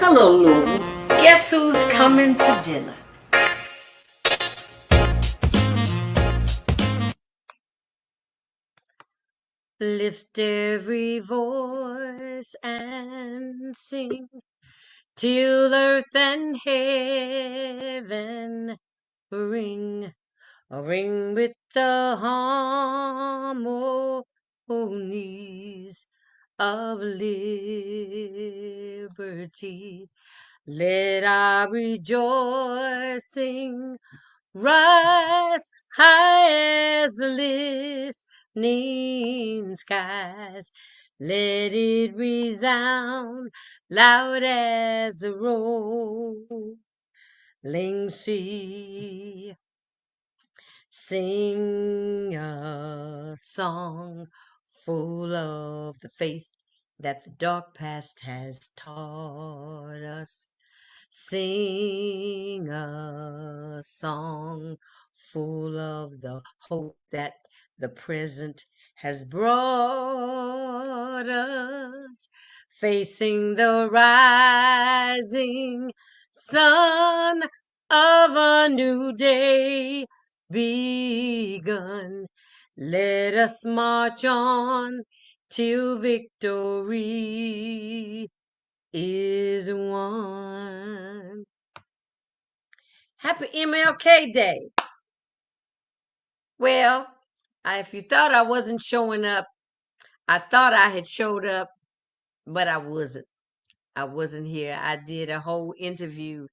Hello, Lou. Guess who's coming to dinner? Lift every voice and sing till earth and heaven ring, ring with the harmonies of liberty. Let our rejoicing rise high as the listening skies. Let it resound loud as the rolling sea. Sing a song full of the faith that the dark past has taught us. Sing a song full of the hope that the present has brought us, facing the rising sun of a new day begun. Let us march on till victory is won. Happy MLK Day. Well, if you thought I wasn't showing up, I thought I had showed up, but I wasn't. I wasn't here. I did a whole interview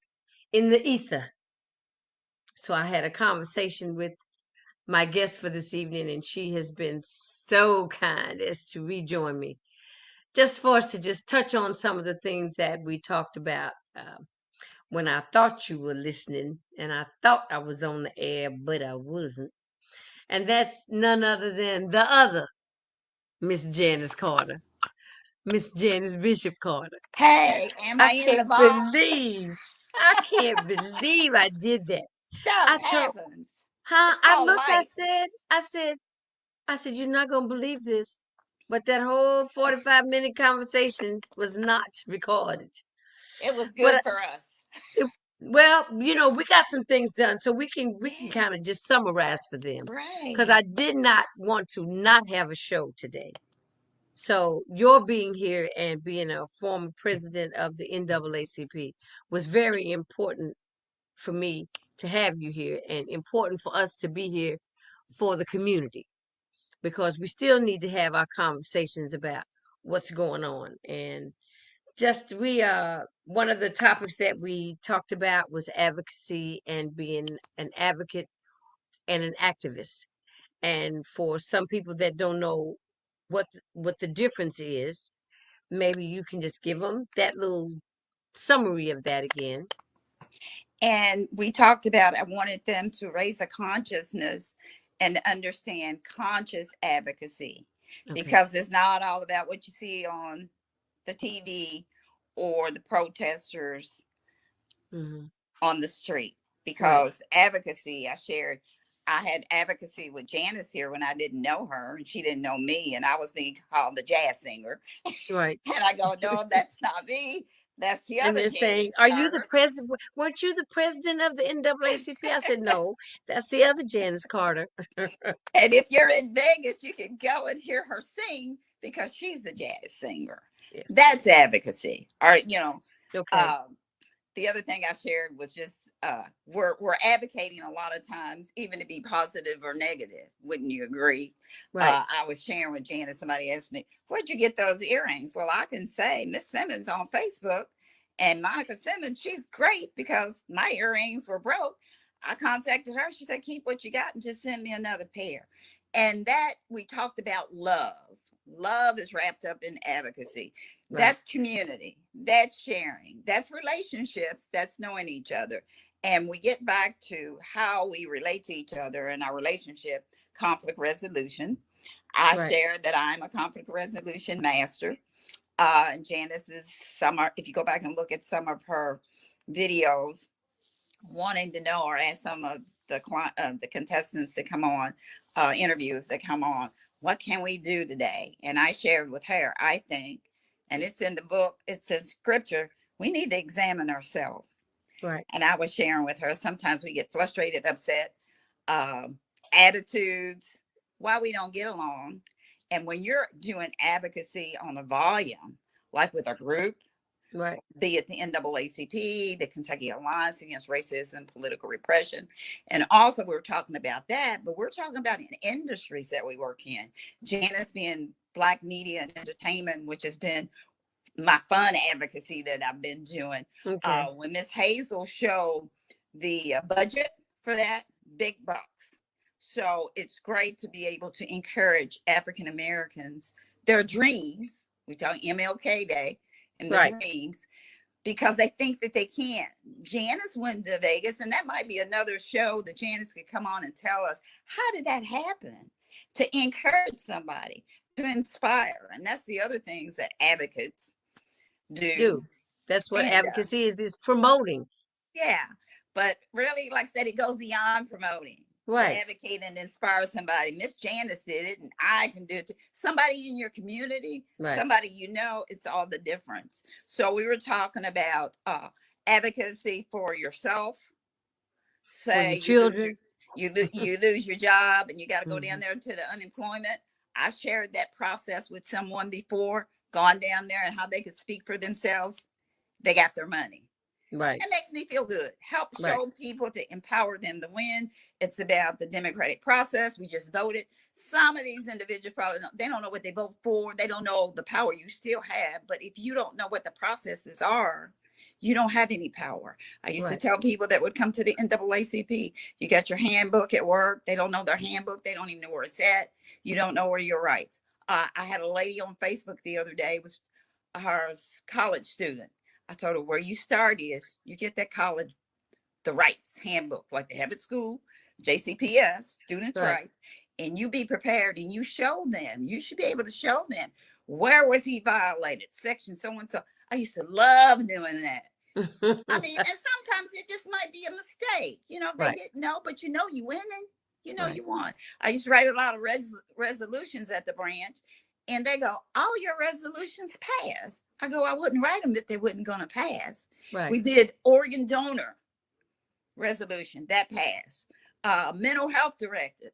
in the ether. So I had a conversation with my guest for this evening, and she has been so kind as to rejoin me just for us to just touch on some of the things that we talked about when I thought you were listening, and I thought I was on the air, but I wasn't. And that's none other than the other Miss Janice Carter, Miss Janice Bishop Carter. Hey, am I I in the can't box? I can't believe I did that. Stuff I told, happens. huh? It's I called looked, life. I said, you're not going to believe this. But that whole 45-minute conversation was not recorded. It was good But for us. well, we got some things done, so we can kind of just summarize for them. Because Right. I did not want to not have a show today. So your being here and being a former president of the NAACP was very important for me to have you here, and important for us to be here for the community, because we still need to have our conversations about what's going on. And just one of the topics that we talked about was advocacy and being an advocate and an activist. And for some people that don't know what the difference is, maybe you can just give them that little summary of that again. And we talked about, I wanted them to raise a consciousness and understand conscious advocacy, Okay. because it's not all about what you see on the TV or the protesters on the street. Because advocacy, I had advocacy with Janice here when I didn't know her and she didn't know me, and I was being called the jazz singer. Right. And I go, no, that's not me. That's the And other they're saying, Janice are you the Carter. president? Weren't you the president of the NAACP? I said, no, that's the other Janice Carter. And if you're in Vegas, you can go and hear her sing because she's the jazz singer. Yes. That's advocacy. Or, Okay. The other thing I shared was just we're advocating a lot of times, even to be positive or negative. Wouldn't you agree? Right. I was sharing with Janice. Somebody asked me, "Where'd you get those earrings?" Well, I can say Miss Simmons on Facebook, and Monica Simmons. She's great because my earrings were broke. I contacted her. She said, "Keep what you got and just send me another pair." And that we talked about love. Love is wrapped up in advocacy. Right. That's community. That's sharing. That's relationships. That's knowing each other. And we get back to how we relate to each other in our relationship, conflict resolution. I shared that I'm a conflict resolution master. And Janice is if you go back and look at some of her videos, wanting to know or ask some of the contestants that come on, interviews that come on, what can we do today? And I shared with her, I think, and it's in the book, it's in scripture, We need to examine ourselves. Right. And I was sharing with her, sometimes we get frustrated, upset, um, attitudes, why we don't get along. And when you're doing advocacy on a volume, like with a group, Right. be it the NAACP, the Kentucky Alliance Against Racism, Political Repression. And also, we're talking about that, but we're talking about in industries that we work in. Janice being Black media and entertainment, which has been my fun advocacy that I've been doing. Okay. When Miss Hazel showed the budget for that, big bucks. So it's great to be able to encourage African Americans, their dreams. We talk MLK Day and the Right. dreams, because they think that they can. Janice went to Vegas, and that might be another show that Janice could come on and tell us, how did that happen? To encourage somebody, to inspire. And that's the other things that advocates do. Do. That's what And advocacy is promoting. yeah, but really, like I said, it goes beyond promoting. To Right. advocate and inspire somebody. Miss Janice did it, and I can do it too. Somebody in your community, Right. somebody you know, it's all the difference. So we were talking about advocacy for yourself. For your Say children. you lose your job and you got to go down Mhm. there to the unemployment. I shared that process with someone before, gone down there and how they could speak for themselves. They got their money. Right. It makes me feel good. Help Right. show people, to empower them to win. It's about the democratic process. We just voted. Some of these individuals probably they don't know what they vote for. They don't know the power you still have. But if you don't know what the processes are, you don't have any power. I used to Right. tell people that would come to the NAACP, you got your handbook at work. They don't know their handbook. They don't even know where it's at. You don't know where your rights. I had a lady on Facebook the other day, was her college student. I told her, where you start is you get that college, the rights handbook, like they have at school, JCPS, students' Right. rights, and you be prepared and you show them. You should be able to show them, where was he violated, section so and so. I used to love doing that. I mean, and sometimes it just might be a mistake. You know, they Right. didn't know, but you know you winning. You know Right. you won. I used to write a lot of resolutions at the branch, and they go, all your resolutions pass. I go, I wouldn't write them if they wasn't going to pass. Right. We did organ donor resolution, that passed. Mental health directive,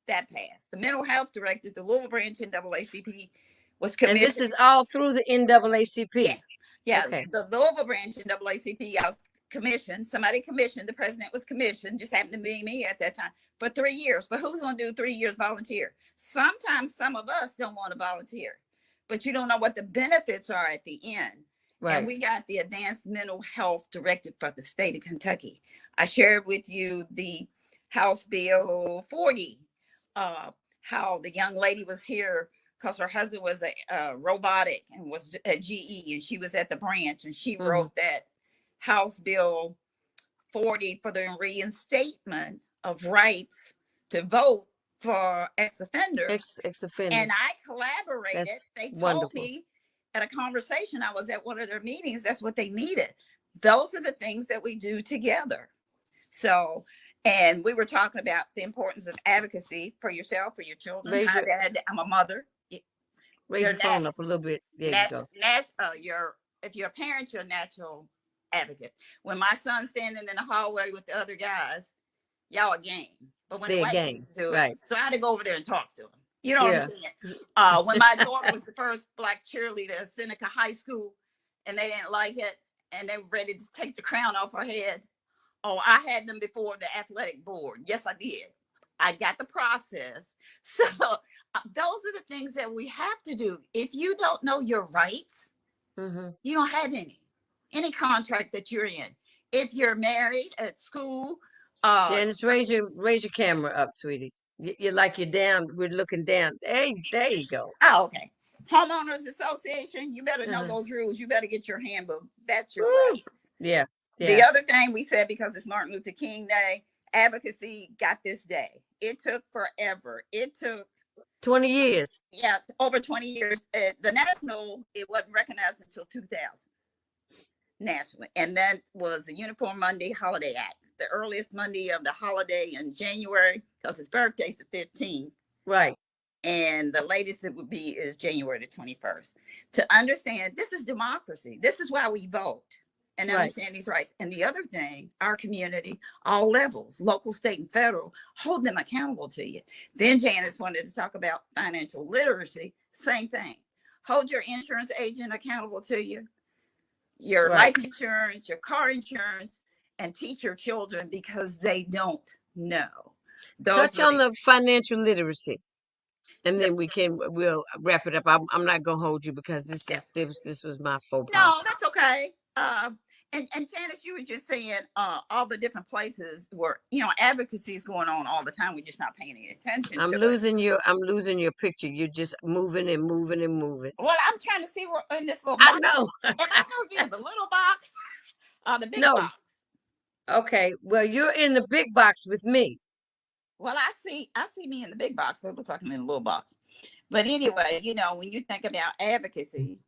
that passed. The mental health directive, the Louisville branch NAACP was And this commissioned. is all through the NAACP. Yeah, Okay. the Louisville branch NAACP, I was commissioned. Somebody commissioned. The president was commissioned. Just happened to be me at that time for 3 years. But who's going to do 3 years volunteer? Sometimes some of us don't want to volunteer, but you don't know what the benefits are at the end. Right. And we got the advanced mental health directive for the state of Kentucky. I shared with you the House Bill 40, how the young lady was here because her husband was a robotic and was at GE, and she was at the branch, and she Mhm. wrote that House Bill 40 for the reinstatement of rights to vote for ex-offenders. Ex-offenders. And I collaborated. That's They told wonderful. me at a conversation, I was at one of their meetings, that's what they needed. Those are the things that we do together. So, and we were talking about the importance of advocacy for yourself, for your children. Raise Hi, your Dad. I'm a mother. raise You're your phone up a little bit. There you go. you're, if you're a parent, you're a natural advocate. When my son's standing in the hallway with the other guys, y'all are game. But when the They're white game. kids do it, Right. so I had to go over there and talk to him. You know what I'm Yeah. saying? When my daughter was the first Black cheerleader at Seneca High School, and they didn't like it, and they were ready to take the crown off her head. Oh, I had them before the athletic board. Yes, I did. I got the process. So those are the things that we have to do. If you don't know your rights, Mm-hmm. you don't have any contract that you're in. If you're married at school, Janice, raise your camera up, sweetie. You're like you're down. We're looking down. Hey, there you go. oh, okay. Homeowners Association, you better know Uh-huh. those rules. You better get your handbook. That's your Woo. rights. Yeah. The Yeah. other thing we said, because it's Martin Luther King Day, advocacy got this day. It took forever. It took 20 years. over 20 years. The national, it wasn't recognized until 2000 nationally, and that was the Uniform Monday Holiday Act, the earliest Monday of the holiday in January, because his birthday's the 15th. Right. and the latest it would be is January the 21st. To understand, this is democracy. This is why we vote and Right. understand these rights. And the other thing, our community, all levels, local, state, and federal, hold them accountable to you. Then Janice wanted to talk about financial literacy. Same thing. Hold your insurance agent accountable to you, your Right. life insurance, your car insurance, and teach your children because they don't know. Those Touch were on the, the financial literacy, and the then we'll wrap it up. I'm not gonna hold you because yeah. this was my faux pas. No, that's okay. And Janice, you were just saying all the different places where advocacy is going on all the time. We're just not paying any attention to it. I'm losing your picture. You're just moving and moving and moving. Well, I'm trying to see where in this little I box. know. Am I supposed to be in the little box or the big No. box? Okay. Well, you're in the big box with me. Well, I see me in the big box, but it looks like I'm in a little box. But anyway, when you think about advocacy,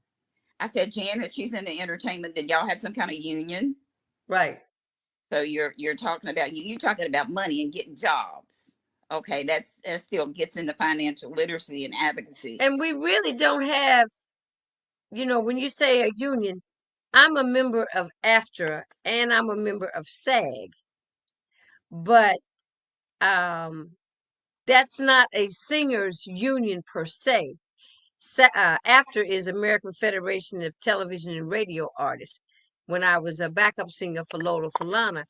I said Janet, she's in the entertainment. Then y'all have some kind of union. Right. So you're talking about you're talking about money and getting jobs. Okay, that still gets into financial literacy and advocacy. And we really don't have, when you say a union, I'm a member of AFTRA and I'm a member of SAG, but um, that's not a singers union per se. AFTRA is American Federation of Television and Radio Artists. When I was a backup singer for Lola Falana,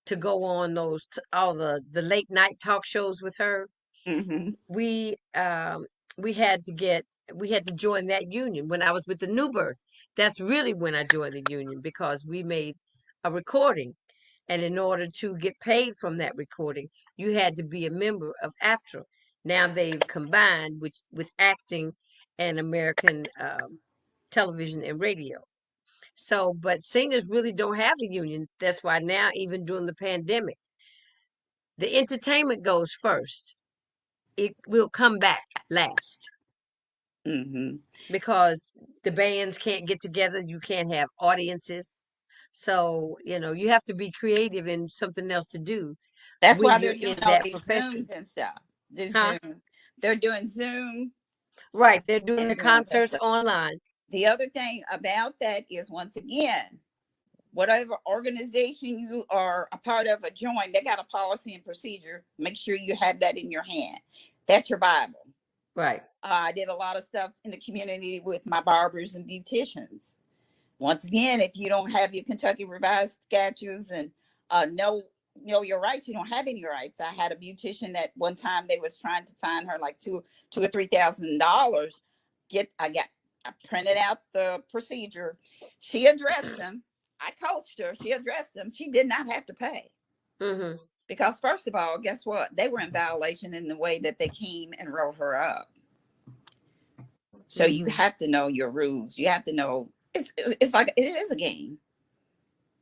to go on all the late night talk shows with her, Mm-hmm. we um, we had to get we had to join that union. When I was with the New Birth, that's really when I joined the union because we made a recording, and in order to get paid from that recording, you had to be a member of AFTRA. Now they've combined with acting and American television and radio. So, but singers really don't have a union. That's why now, even during the pandemic, the entertainment goes first. It will come back last Mm-hmm. because the bands can't get together. You can't have audiences. So, you have to be creative and something else to do That's when why you're they're doing in all that these profession. Zooms and stuff. Do Huh? Zoom. They're doing Zoom Right. They're doing the and doing that concerts stuff. online. The other thing about that is, once again, whatever organization you are a part of or join, they got a policy and procedure. Make sure you have that in your hand. That's your Bible. Right. I did a lot of stuff in the community with my barbers and beauticians. Once again, if you don't have your Kentucky Revised Statutes and know your rights, you don't have any rights. I had a beautician that one time they was trying to find her like two or $3,000. I printed out the procedure. She addressed them. I coached her. She addressed them. She did not have to pay. Mm-hmm. Because first of all, guess what? They were in violation in the way that they came and wrote her up. So Mm-hmm. you have to know your rules. You have to know it's like it is a game.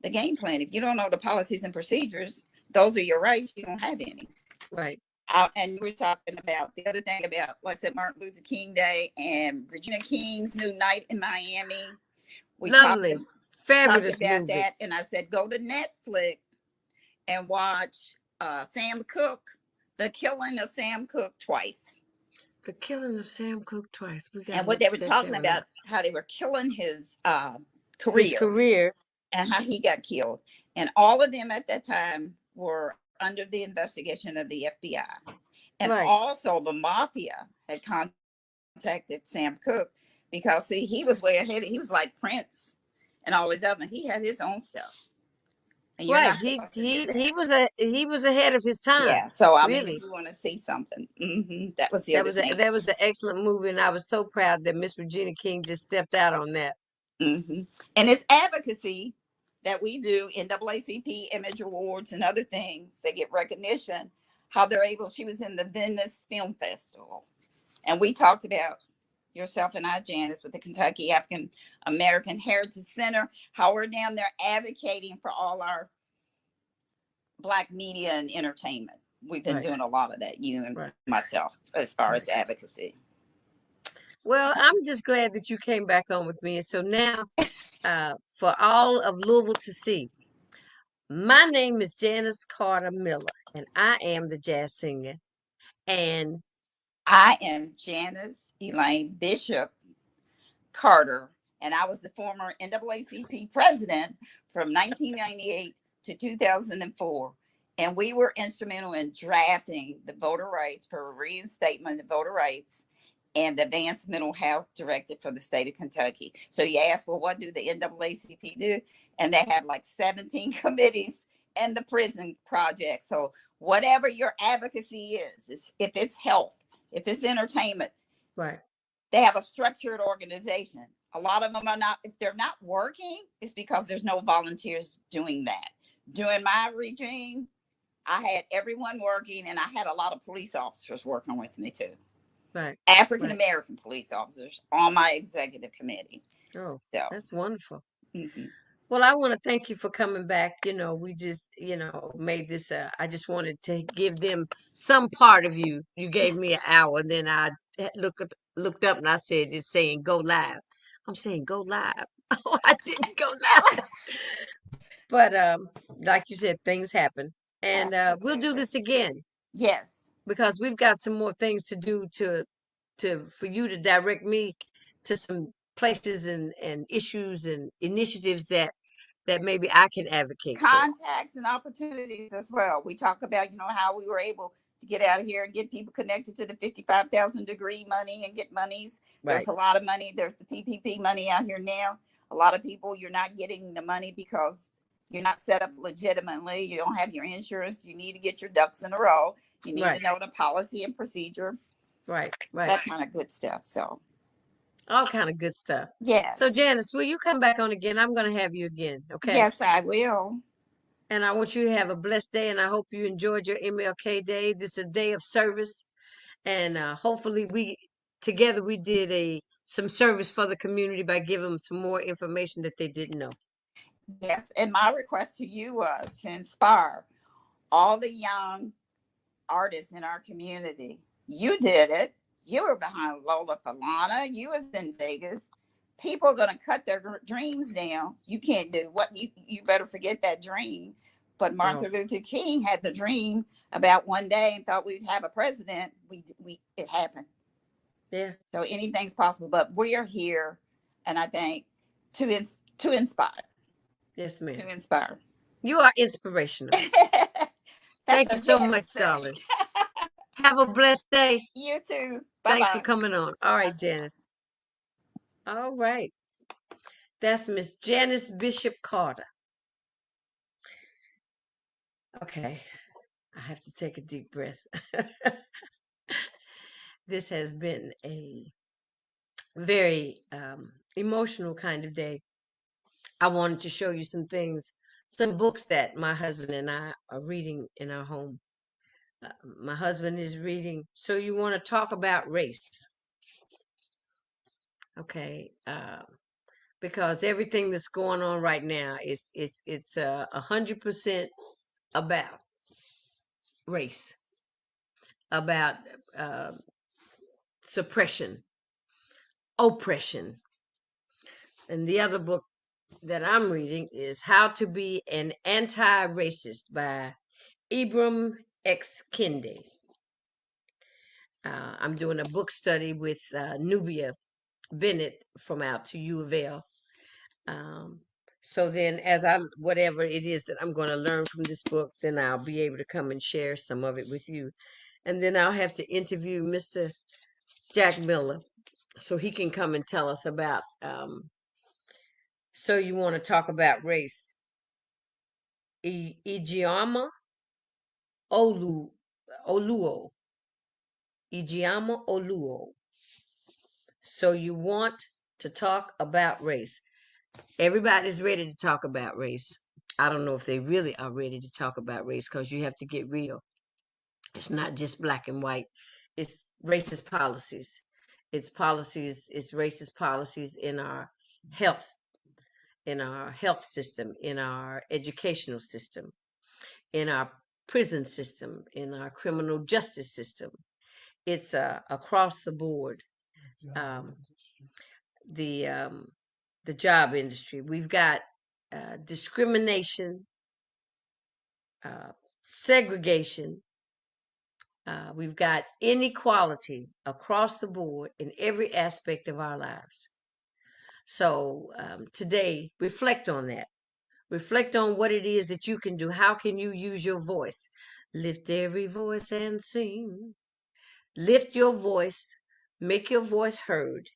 The game plan. If you don't know the policies and procedures, those are your rights. You don't have any. Right. And we're talking about the other thing about, like I said, Martin Luther King Day and Regina King's new night in Miami. We Lovely. talked Fabulous about movie. that, and I said go to Netflix and watch Sam Cooke, The Killing of Sam Cooke twice. The Killing of Sam Cooke twice. We And gotta what they were check that talking one out. about, how they were killing his His career career. and how he got killed. And all of them at that time were under the investigation of the FBI. And Right. also the mafia had contacted Sam Cooke because, see, he was way ahead. He was like Prince and all his other. He had his own stuff. And you're Right. not supposed to do that. He was ahead of his time. Yeah. So, I mean, Really. if you want to see something, that was the other thing. That was an excellent movie, and I was so proud that Miss Regina King just stepped out on that. Mm-hmm. And it's advocacy that we do in NAACP, Image Awards, and other things. They get recognition. How they're able. She was in the Venice Film Festival, and we talked about yourself and I, Janice, with the Kentucky African American Heritage Center. How we're down there advocating for all our Black media and entertainment. We've been doing a lot of that. You and myself, as far as advocacy. Well, I'm just glad that you came back on with me. And so now, for all of Louisville to see, my name is Janice Carter Miller, and I am the jazz singer. And I am Janice Elaine Bishop Carter, and I was the former NAACP president from 1998 to 2004. And we were instrumental in drafting the voter rights for reinstatement of voter rights and the Advanced Mental Health Directive for the state of Kentucky. So you ask, well, what do the NAACP do? And they have like 17 committees and the prison project. So whatever your advocacy is if it's health, if it's entertainment, Right. they have a structured organization. A lot of them are not, if they're not working, it's because there's no volunteers doing that. During my regime, I had everyone working, and I had a lot of police officers working with me too. Right. African Right. American police officers on my executive committee. Oh, So, that's wonderful. mhm. Well, I want to thank you for coming back. We just, made this. I just wanted to give them some part of you. You gave me an hour, then I looked up and I said it's saying go live. I'm saying go live. Oh, I didn't go live. But like you said, things happen, and we'll do Absolutely. this again Yes. because we've got some more things to do for you to direct me to some places and issues and initiatives that maybe I can advocate for. Contacts and opportunities as well. We talk about, how we were able to get out of here and get people connected to the 55,000 degree money and get monies. There's Right. a lot of money. There's the PPP money out here now. A lot of people, you're not getting the money because you're not set up legitimately. You don't have your insurance. You need to get your ducks in a row. You need Right. to know the policy and procedure, Right. Right. that kind of good stuff. So, All kind of good stuff. So yes. Janice, will you come back on again? I'm going to have you again. Okay. Yes, I will. And I want you to have a blessed day, and I hope you enjoyed your MLK Day. This is a day of service, and hopefully we together we did some service for the community by giving them some more information that they didn't know. Yes. And my request to you was to inspire all the young artists in our community. You did it. You were behind Lola Falana. You was in Vegas. People are going to cut their dreams down. You can't do what you better forget that dream. But Oh, Martin Luther King had the dream about one day and thought we'd have a president. We it happened. yeah. So anything's possible. But we are here, and I think to inspire, Yes, ma'am. to inspire. You are inspirational. That's Thank you a so Janice much, thing. darling. Have a blessed day. You too. Bye Thanks for bye. coming on. All right, Janice. All right. That's Miss Janice Bishop Carter. Okay. I have to take a deep breath. This has been a very emotional kind of day. I wanted to show you some things, some books that my husband and I are reading in our home. My husband is reading So You Want to Talk About Race? Okay. Because everything that's going on right now it's 100% about race, about uh, suppression, oppression. And the other book that I'm reading is How to Be an Anti-Racist by Ibram X. Kendi. I'm doing a book study with Nubia Bennett from out to U of L. Um, so then, whatever it is that I'm going to learn from this book, then I'll be able to come and share some of it with you. And then I'll have to interview Mr. Jack Miller so he can come and tell us about. So you want to talk about race? Ijeoma Olu Oluo. Ijeoma Oluo. So you want to talk about race? Everybody's ready to talk about race. I don't know if they really are ready to talk about race because you have to get real. It's not just black and white. It's racist policies. It's racist policies health, in our health system, in our educational system, in our prison system, in our criminal justice system. It's across the board. Um, the um, the job industry. We've got discrimination, segregation, We've got inequality across the board in every aspect of our lives. So today, reflect on that. Reflect on what it is that you can do. How can you use your voice? Lift every voice and sing. Lift your voice, make your voice heard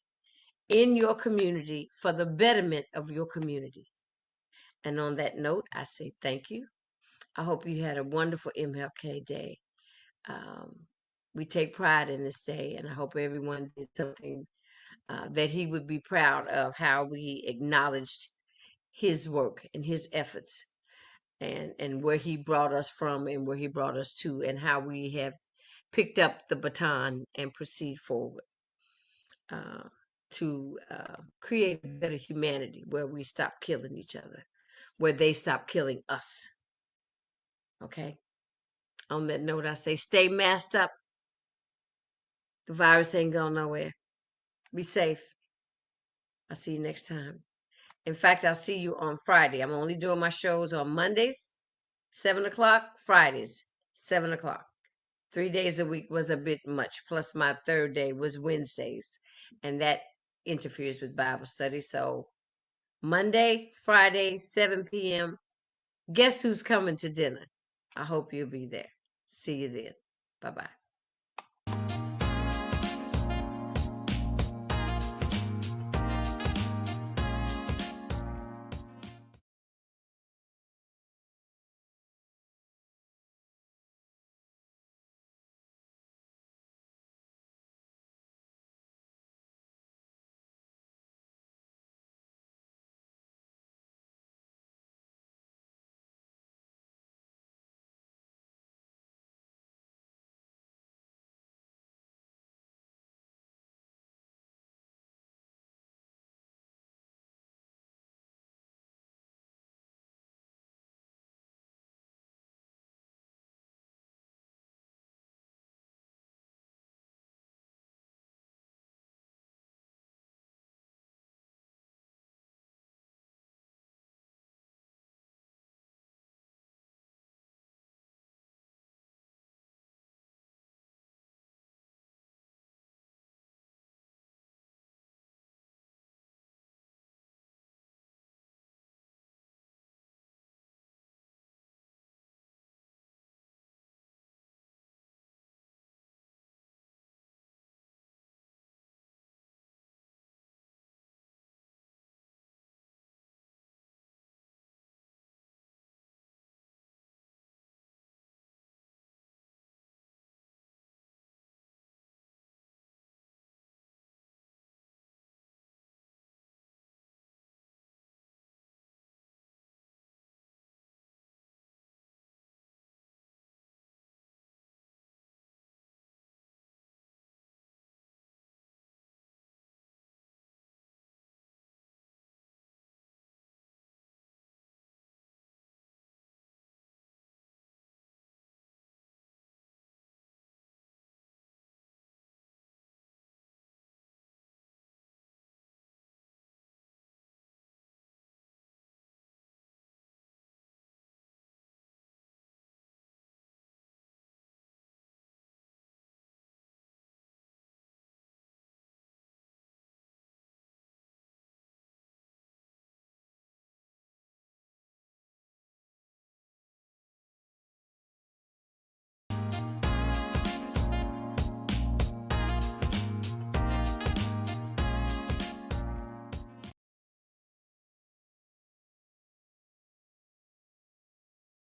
in your community for the betterment of your community. And on that note, I say thank you. I hope you had a wonderful MLK Day. Um, we take pride in this day, and I hope everyone did something that he would be proud of, how we acknowledged his work and his efforts, and where he brought us from and where he brought us to, and how we have picked up the baton and proceed forward uh, to create a better humanity where we stop killing each other, where they stop killing us. Okay? On that note, I say stay masked up. The virus ain't going nowhere. Be safe. I'll see you next time. In fact, I'll see you on Friday. I'm only doing my shows on Mondays, 7 o'clock, Fridays, 7 o'clock. 3 days a week was a bit much. Plus, my third day was Wednesdays, and that interferes with Bible study. So, Monday, Friday, 7 p.m. Guess who's coming to dinner? I hope you'll be there. See you then. Bye bye.